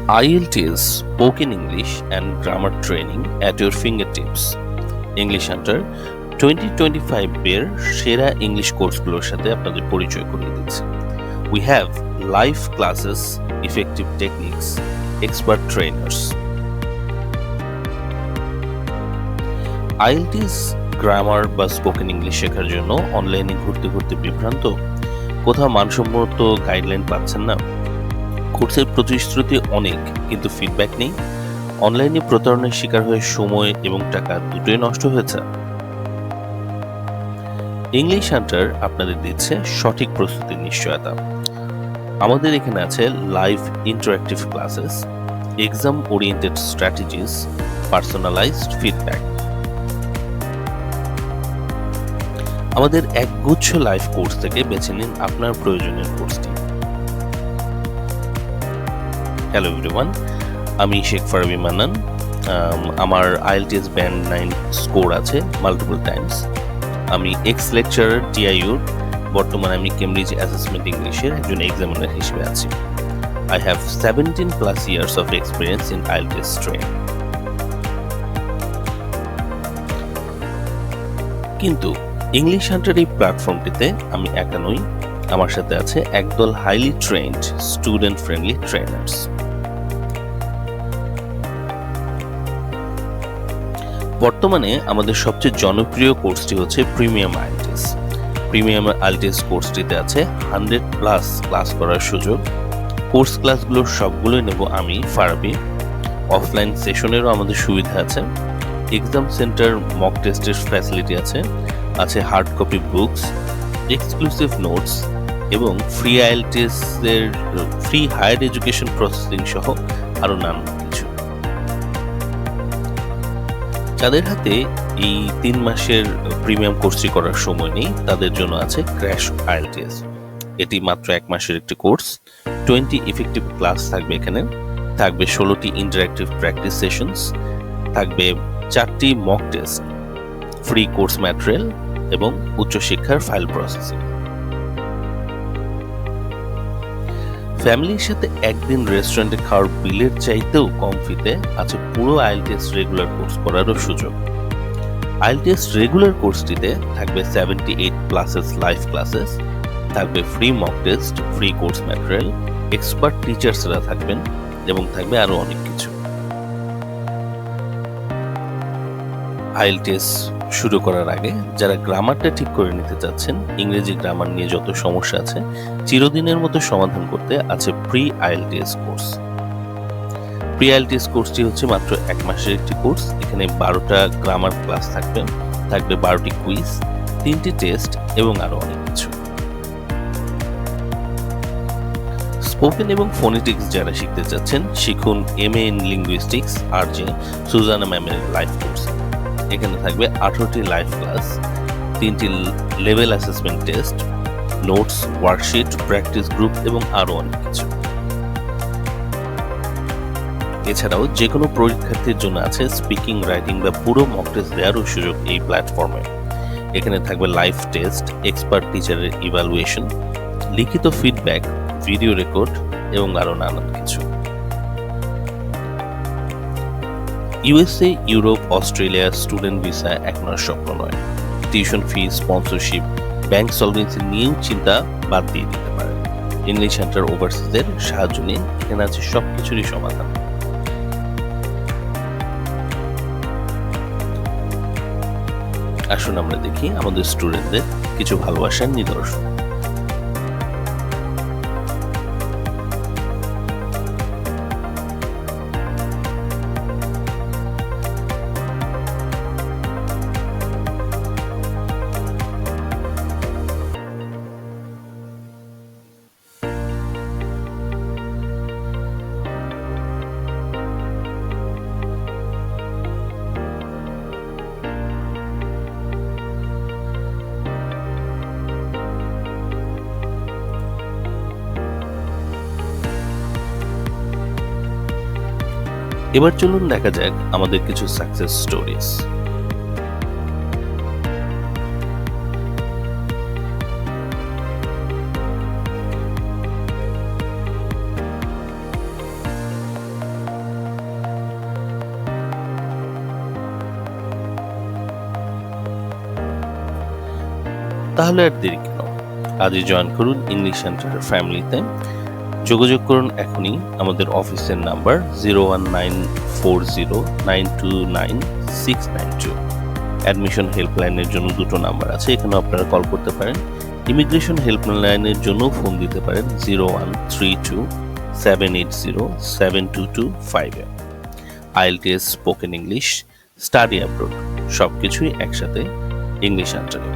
IELTS, spoken English and grammar training at your fingertips. English Hunter 2025 এর সেরা English কোর্সগুলোর সাথে আপনাদের পরিচয় করিয়ে দিচ্ছি। We have live classes, effective techniques, expert trainers. IELTS grammar বা স্পোকেন ইংলিশ শেখার জন্য অনলাইনে ঘুরতে ঘুরতে বিভ্রান্ত, কোথাও মানসম্মত গাইডলাইন পাচ্ছেন না, কোর্সের প্রতিশ্রুতি অনেক কিন্তু ফিডব্যাক নেই, অনলাইনে প্রতারণার শিকার হয়ে সময় এবং টাকা দুটোই নষ্ট হয়েছে। ইংলিশ হান্টার আপনাদের দিচ্ছে সঠিক প্রস্তুতির নিশ্চয়তা। আমাদের এখানে আছে live interactive classes, exam oriented strategies, personalised feedback. আমাদের একগুচ্ছ লাইভ কোর্স থেকে বেছে নিন আপনার প্রয়োজনীয় কোর্সটি। হ্যালো এভরিওয়ান, আমি শেখ ফারাবি মান্নান। আমার IELTS ব্যান্ড 9 স্কোর আছে মাল্টিপল টাইমস। আমি এক্স লেকচারার TIU-র, বর্তমানে আমি কেমব্রিজ অ্যাসেসমেন্ট ইংলিশের একজন এক্সামিনার হিসেবে আছি। I have 17+ years of experience in IELTS training. কিন্তু ইংলিশ হান্টার এই প্ল্যাটফর্মটিতে আমি একা নই, আমার সাথে আছে একদল highly trend student friendly trainers. বর্তমানে আমাদের সবচেয়ে জনপ্রিয় কোর্সটি হচ্ছে প্রিমিয়াম IELTS। প্রিমিয়াম IELTS কোর্সটিতে আছে 100+ ক্লাস করার সুযোগ। কোর্স ক্লাসগুলোর সবগুলোই নেব আমি ফারাবি। অফলাইন সেশনেরও আমাদের সুবিধা আছে। এক্সাম সেন্টার মক টেস্টের ফ্যাসিলিটি আছে, hard copy books, exclusive notes এবং ফ্রি IELTS এর ফ্রি হায়ার এডুকেশন প্রসেসিং সহ আরও নানান কিছু। যাদের হাতে এই 3 মাসের প্রিমিয়াম কোর্সটি করার সময় নেই, তাদের জন্য আছে ক্র্যাশ IELTS। এটি মাত্র 1 মাসের একটি কোর্স। 20 ইফেক্টিভ ক্লাস থাকবে এখানে, থাকবে 16টি ইন্টারঅ্যাক্টিভ প্র্যাকটিস সেশনস, থাকবে 4টি mock test, free course material এবং উচ্চশিক্ষার ফাইল প্রসেসিং। ফ্যামিলির সাথে একদিন রেস্টুরেন্টে খাওয়ার বিলের চাইতেও কম ফিতে আছে পুরো IELTS রেগুলার কোর্স করারও সুযোগ। IELTS রেগুলার কোর্সটিতে থাকবে 78+ লাইভ ক্লাসেস, থাকবে free mock test, free course material, expert টিচার্সরা থাকবেন এবং থাকবে আরো অনেক কিছু। IELTS শুরু করার আগে যারা গ্রামারটা ঠিক করে নিতে চাচ্ছেন, ইংরেজি গ্রামার নিয়ে যত সমস্যা আছে চিরদিনের মতো সমাধান করতে আছে pre IELTS course. Pre IELTS কোর্সটি হচ্ছে মাত্র 1 মাসের একটি কোর্স। এখানে 12টা গ্রামার ক্লাস থাকবে, 12টি কুইজ, 3টি টেস্ট এবং আরো অনেক কিছু। স্পোকেন এবং ফোনেটিক্স যারা শিখতে চাচ্ছেন, শিখুন MA in linguistics RJ Sujana ম্যামের লাইভ কোর্স। এখানে থাকবে 18টি লাইভ ক্লাস, 3টি level assessment test, notes, worksheet, practice group এবং আরো অনেক কিছু। এছাড়াও যে কোনো পরীক্ষার্থীর জন্য আছে স্পিকিং, রাইটিং বা পুরো মক টেস্ট দেওয়ারও সুযোগ এই প্ল্যাটফর্মে। এখানে থাকবে লাইভ টেস্ট, এক্সপার্ট টিচারের ইভ্যালুয়েশন, লিখিত ফিডব্যাক, ভিডিও রেকর্ড এবং আরো নানান কিছু। USA, Europe, Australia student visa এখন আর স্বপ্ন নয়। Tuition fee, sponsorship, bank solvency নিয়েও চিন্তা বাদ দিয়ে দিতে পারে। ইংলিশ হান্টার ওভারসিজের সাহায্য নিয়ে এখানে আছে সবকিছুরই সমাধান। আসুন আমরা দেখি আমাদের স্টুডেন্টদের কিছু ভালোবাসার নিদর্শন। এবার চলুন দেখা যাক আমাদের কিছু সাকসেস স্টোরিজ। তাহলে আর দেরি কেন, আজই জয়েন করুন ইংলিশ সেন্টারের ফ্যামিলিতে। যোগাযোগ করুন এখনই আমাদের অফিসের নাম্বার 01940929692। অ্যাডমিশন হেল্পলাইনের জন্য দুটো নাম্বার আছে, এখানেও আপনারা কল করতে পারেন। ইমিগ্রেশন হেল্পলাইনের জন্য ফোন দিতে পারেন 013278072258। IELTS, spoken English, study abroad সবকিছুই একসাথে ইংলিশ সেন্টারে।